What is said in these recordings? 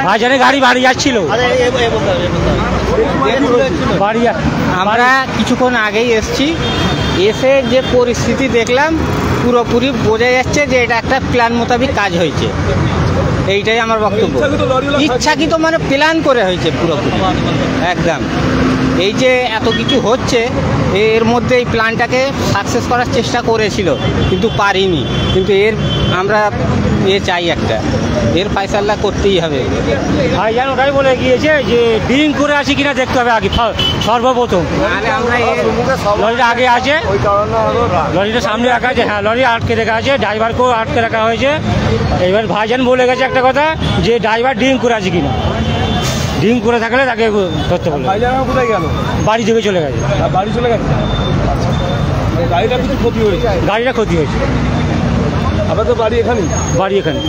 ভাইজানের গাড়ি বাড়ি যাচ্ছিল। আমরা কিছুক্ষণ আগেই এসছি, এসে যে পরিস্থিতি দেখলাম পুরোপুরি বোঝা যাচ্ছে যে এটা একটা প্ল্যান মোতাবেক কাজ হয়েছে। এইটাই আমার বক্তব্য। ইচ্ছাকৃত মানে প্ল্যান করে হয়েছে পুরোপুরি একদম। এই যে এত কিছু হচ্ছে এর মধ্যে এই প্ল্যানটাকে সাকসেস করার চেষ্টা করেছিল কিন্তু পারিনি। কিন্তু আমরা চাই একটা এর ফয়সালা করতেই হবে। ভাইজান ওটাই বলে গিয়েছে যে ড্রিঙ্ক করে আসি কিনা দেখতে হবে আগে সর্বপ্রথম। আমরা লরিটা আগে আছে, লরিটা সামনে রাখা আছে, হ্যাঁ লরি আটকে রাখা আছে, ড্রাইভারকেও আটকে রাখা হয়েছে। এবার ভাইজান বলে গেছে একটা কথা যে ড্রাইভার ড্রিঙ্ক করে আছে কিনা, ড্রিঙ্ক করে থাকলে তাকে ধরতে বলে। কোথায় গেল? বাড়ি থেকে চলে গেছে। বাড়ি চলে গেছে। গাড়িটা কিছু ক্ষতি হয়েছে? গাড়িটা ক্ষতি হয়েছে। আপনাদের বাড়ি এখানেই? বাড়ি এখানে।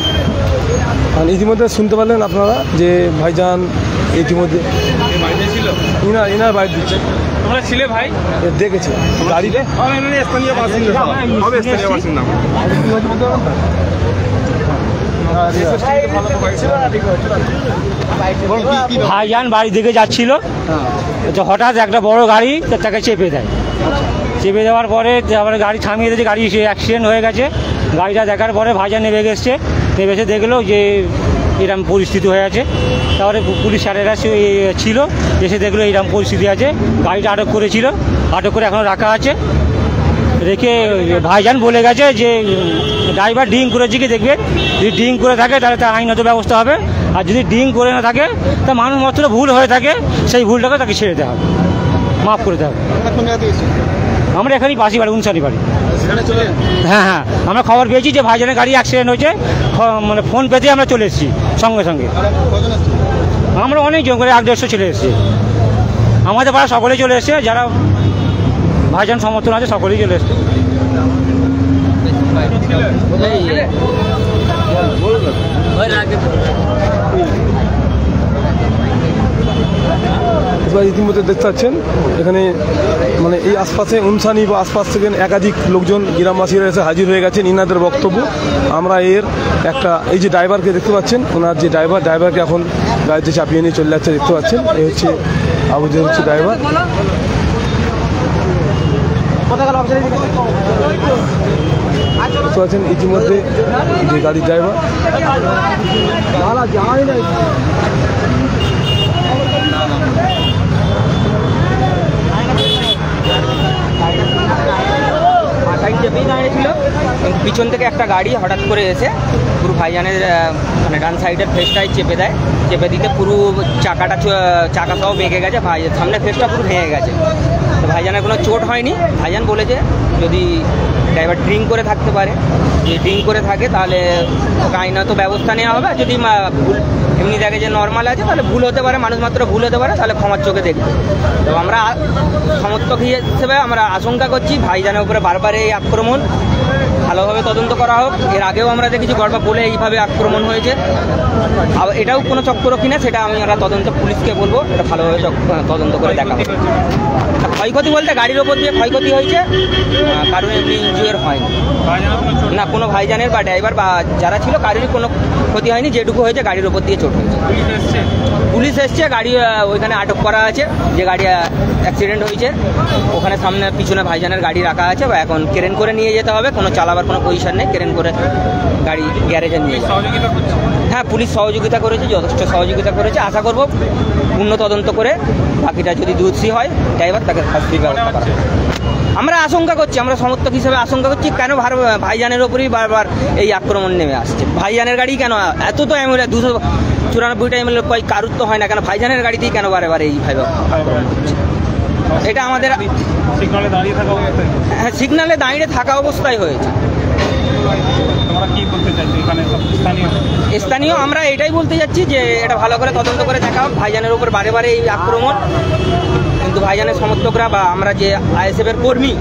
আর ইতিমধ্যে শুনতে পারলেন আপনারা যে ভাইজান ইতিমধ্যে ইনার বাড়ি দিচ্ছে। তোমরা ছিলে ভাই? দেখেছে গাড়িতে স্থানীয় বাসিন্দা। ভাইজান বাড়ি থেকে যাচ্ছিল, হঠাৎ একটা বড় গাড়ি তাকে চেপে দেয়। চেপে দেওয়ার পরে তারপরে গাড়ি থামিয়ে দিয়েছে, গাড়ি অ্যাক্সিডেন্ট হয়ে গেছে। গাড়িটা দেখার পরে ভাইজান নেমে এসছে, নেমে এসে দেখলো যে এরকম পরিস্থিতি হয়ে আছে। তারপরে পুলিশ স্যারেরা ছিল, এসে দেখলো এইরকম পরিস্থিতি আছে। গাড়িটা আটক করেছিল, আটক করে এখনও রাখা আছে। রেখে ভাইজান বলে গেছে যে ড্রাইভার ড্রিঙ্ক করেছে কি দেখবে, যদি ড্রিঙ্ক করে থাকে তাহলে তার আইনত ব্যবস্থা হবে, আর যদি ড্রিঙ্ক করে না থাকে তা মানুষ মাত্র ভুল হয়ে থাকে, সেই ভুলটাকে তাকে ছেড়ে দেওয়া হবে, মাফ করে দেওয়া হবে। আমরা এখানেই পাশি বাড়ি, উনসারি বাড়ি। হ্যাঁ হ্যাঁ, আমরা খবর পেয়েছি যে ভাইজানের গাড়ি অ্যাক্সিডেন্ট হয়েছে, মানে ফোন পেতে আমরা চলে এসেছি সঙ্গে সঙ্গে। আমরা অনেক জন করে 150 চলে এসেছি, আমাদের পাড়া সকলেই চলে এসছে, যারা ভাইজান সমর্থন আছে সকলেই চলে এসছে। ইতিমধ্যে দেখতে পাচ্ছেন এখানে মানে এই আশপাশে উনসানি বা আশপাশ থেকে একাধিক লোকজন গ্রামবাসীরা এসে হাজির হয়ে গেছেন। ইনাদের বক্তব্য আমরা একটা এই যে ড্রাইভারকে দেখতে পাচ্ছেন, ওনার যে ড্রাইভারকে এখন গাড়িতে চাপিয়ে নিয়ে চলে যাচ্ছে দেখতে পাচ্ছেন। এই হচ্ছে আবুদের হচ্ছে ড্রাইভার। দেখতে পাচ্ছেন ইতিমধ্যে যে গাড়ির ড্রাইভার দাঁড়িয়েছিল, পিছন থেকে একটা গাড়ি হঠাৎ করে এসে পুরো ভাইজানের মানে ডান সাইডের ফেসটাই চেপে দেয়। চেপে দিতে পুরো চাকা সহ বেঁকে গেছে, সামনের ফেসটা পুরো ভেঙে গেছে। তো ভাইজানের কোনো চোট হয়নি। ভাইজান বলেছে যদি ড্রাইভার ড্রিঙ্ক করে থাকতে পারে, যদি ড্রিঙ্ক করে থাকে তাহলে আইনত ব্যবস্থা নেওয়া হবে। আর যদি ভুল এমনি দেখে যে নর্মাল আছে তাহলে ভুল হতে পারে, মানুষ মাত্র ভুল হতে পারে, তাহলে ক্ষমার চোখে দেখবে। তো আমরা সমর্থক হিসেবে আমরা আশঙ্কা করছি ভাইজানের উপরে বারবার এই আক্রমণ ভালোভাবে তদন্ত করা হোক। এর আগেও আমরা দেখেছি গড়বা বলে এইভাবে আক্রমণ হয়েছে, এটাও কোনো চক্র কিনা সেটা আমরা তদন্ত পুলিশকে বলবো, এটা ভালোভাবে তদন্ত করে দেখা হবে। ক্ষয়ক্ষতি বলতে গাড়ির ওপর দিয়ে ক্ষয়ক্ষতি হয়েছে, কারণ এমনি ইনজুয়ার হয়নি না, কোনো ভাইজানের বা ড্রাইভার বা যারা ছিল কারোরই কোনো ক্ষতি হয়নি। যেটুকু হয়েছে গাড়ির ওপর দিয়ে চোট হয়েছে। পুলিশ এসছে, গাড়ি ওইখানে আটক করা আছে, যে গাড়ি অ্যাক্সিডেন্ট হয়েছে ওখানে সামনে পিছনে ভাইজানের গাড়ি রাখা আছে, বা এখন ক্রেন করে নিয়ে যেতে হবে, কোনো চালাবার কোনো পজিশন নেই, ক্রেন করে গাড়ি গ্যারেজে নিয়ে যাবে। হ্যাঁ, পুলিশ সহযোগিতা করেছে, যথেষ্ট সহযোগিতা করেছে। আশা করব পূর্ণ তদন্ত করে বাকিটা যদি দোষী হয় ড্রাইভার তাকে শাস্তির ব্যবস্থা করা। আমরা আশঙ্কা করছি, আমরা সমর্থক হিসেবে আশঙ্কা করছি কেন ভাইজানের ওপরেই বারবার এই আক্রমণ নেমে আসছে। ভাইজানের গাড়ি কেন এত তো অ্যাম্বুলেন্স 294টা অ্যাম্বুলেন্স কয় কারুর তো হয় না, কেন ভাইজানের গাড়িতেই কেন বারে বারে এইভাবে আক্রমণ করছে? এটা আমাদের সিগনালে দাঁড়িয়ে থাকা অবস্থায় হয়েছে। স্থানীয় আমরা এটাই বলতে যাচ্ছি যে এটা ভালো করে তদন্ত করে দেখা হোক। ভাইজানের উপর বারে বারে এই আক্রমণ, কিন্তু ভাইজানের সমর্থকরা বা আমরা যে আইএসএফের কর্মী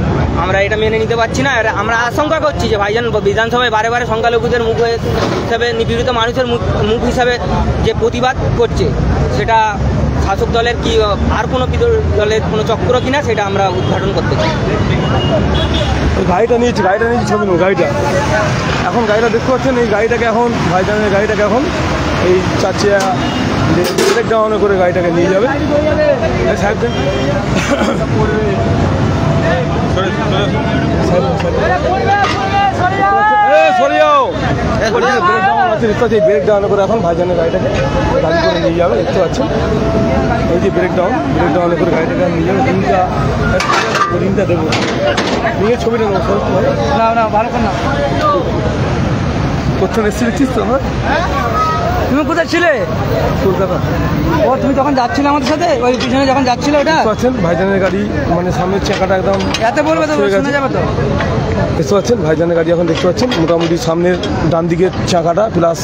আমরা এটা মেনে নিতে পারছি না। আমরা আশঙ্কা করছি যে ভাইজান বিধানসভায় বারে বারে সংখ্যালঘুদের মুখ হিসাবে, নিপীড়িত মানুষের মুখ হিসাবে যে প্রতিবাদ করছে, সেটা শাসক দলের কি আর কোনো দলের কোনো চক্র কিনা সেটা আমরা উদ্ঘাটন করতে চাই। গাড়িটা নিয়েছি ছবি নেব। গাড়িটা এখন গাড়িটা দেখতে পাচ্ছেন, এই গাড়িটাকে এখন ভাইজানের গাড়িটাকে এখন এই চারচিয়া ব্রেক ডাউন করে গাড়িটাকে নিয়ে যাবে। সাহেব দেন। ব্রেক ডাউন করে এখন ভাইজানের গাড়িটাকে গাড়ি করে নিয়ে যাবে, দেখতে পাচ্ছেন এই যে ব্রেক ডাউন করে গাড়িটাকে নিয়ে যাবে। রিংটা দেবো, রিংয়ের ছবিটা নেবো। না ভালো করে না কোথাও এসে দেখছিস তো আমার। তুমি কোথায় ছিলে? কলকাতা। ও তুমি যখন যাচ্ছিলে আমাদের সাথে, ওই পিছনে যখন যাচ্ছিল ওটা পাচ্ছেন ভাইজানের গাড়ি, মানে সামনের চাকাটা একদম এতে বলবে তো শোনা যাবে তো। দেখতে পাচ্ছেন ভাইজানের গাড়ি এখন দেখতে পাচ্ছেন মোটামুটি সামনের ডান দিকের চাকাটা প্লাস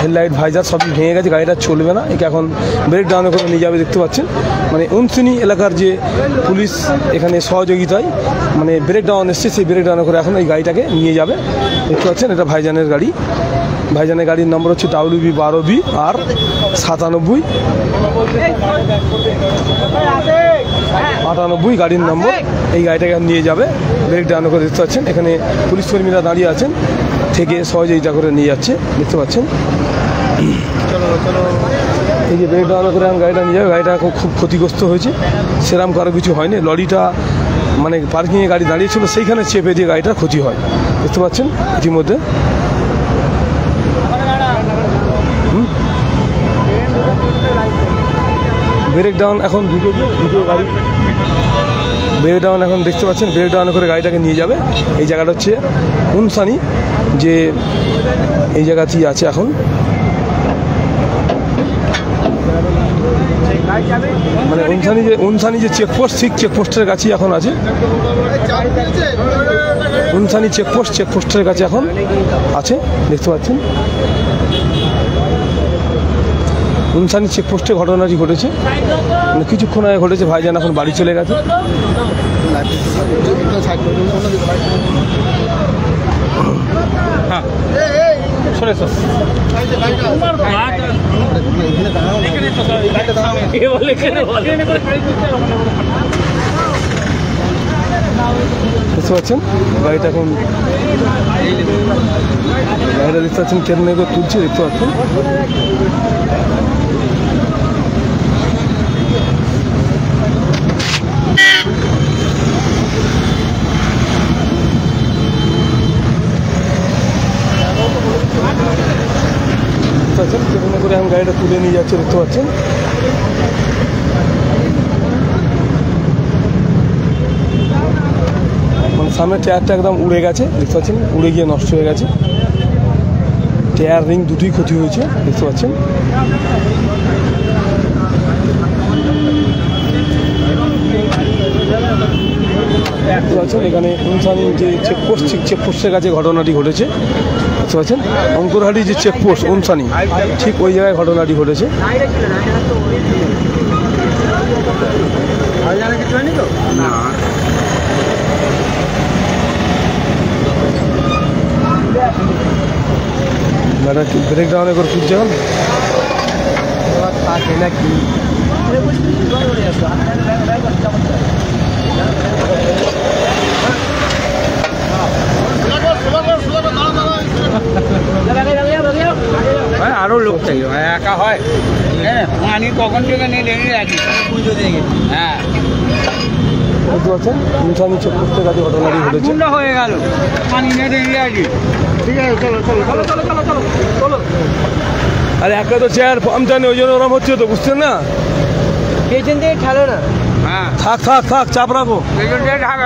হেডলাইট ভাইজার সবই ভেঙে গেছে, গাড়িটা চলবে না। একে এখন ব্রেক ডাউনে করে নিয়ে যাবে, দেখতে পাচ্ছেন মানে উনসিনি এলাকার যে পুলিশ এখানে সহযোগিতায় মানে ব্রেক ডাউন এসছে, সেই ব্রেক ডাউনে করে এখন এই গাড়িটাকে নিয়ে যাবে। দেখতে পাচ্ছেন এটা ভাইজানের গাড়ি। ভাইজানের গাড়ির নম্বর হচ্ছে WB 12B আর 97 গাড়ির নম্বর। এই গাড়িটাকে নিয়ে যাবে ব্রেক ডাউন করে, দেখতে পাচ্ছেন এখানে পুলিশ কর্মীরা দাঁড়িয়ে আছেন থেকে সহযোগিতা করে নিয়ে যাচ্ছে, দেখতে পাচ্ছেন। এই যে ব্রেক ডাউন করে গাড়িটা নিয়ে যাবে, গাড়িটা খুব ক্ষতিগ্রস্ত হয়েছে, সেরকম কারো কিছু হয়নি। লরিটা মানে পার্কিংয়ে গাড়ি দাঁড়িয়েছিল, সেইখানে চেপে দিয়ে গাড়িটার ক্ষতি হয়, দেখতে পাচ্ছেন ইতিমধ্যে। ব্রেক ডাউন এখন দুটো গাড়ি ব্রেক ডাউন এখন দেখতে পাচ্ছেন, ব্রেক ডাউন করে গাড়িটাকে নিয়ে যাবে। এই জায়গাটা হচ্ছে উনসানি, যে এই জায়গাতেই আছে এখন। মানে উনসানি যে চেকপোস্ট, ঠিক চেকপোস্টের কাছেই এখন আছে। উনসানি চেকপোস্টের কাছে এখন আছে, দেখতে পাচ্ছেন। উনসানি চেকপোস্টে ঘটনাটি ঘটেছে, মানে কিছুক্ষণ আগে ঘটেছে। ভাইজান এখন বাড়ি চলে গেছে। বুঝতে পারছেন গাড়িটা এখন দেখতে পাচ্ছেন কেন তুলছে, দেখতে পাচ্ছেন। কেমন করে আমি গাড়িটা তুলে নিয়ে যাচ্ছে, দেখতে পাচ্ছেন। মানে সামনের টায়ারটা একদম উড়ে গেছে, দেখতে পাচ্ছেন, উড়ে গিয়ে নষ্ট হয়ে গেছে। টায়ার রিং দুটোই ক্ষতি হয়েছে, দেখতে পাচ্ছেন। দেখতে পাচ্ছেন এখানে উনসানি যে চেকপোস্টের কাছে ঘটনাটি ঘটেছে, দেখতে পাচ্ছেন। অঙ্কুরহাটি যে চেকপোস্ট উনসানি, ঠিক ওই জায়গায় ঘটনাটি ঘটেছে। ব্রেক ডাউনে করে তুলছে এখন। আরো লোক চাই, একা হয় পানি কখন থেকে নিয়ে লেগে রাখি পুজো দিয়ে। হ্যাঁ বুঝতে পারছেন উনসানি চেকপোস্টের কাছে ঘটনাটি ঘটেছে, হয়ে গেল পানি নিয়ে লেগে রাখি। ঠিক আছে চলো। আরে একটা তো চেয়ার পাম্পটা নেই, ওই জন্য ওরম হচ্ছে তো, বুঝছেন না। পেছন থেকে ঠেলো না। থাক চাপ রাখো। পেছন থেকে ঢাকা।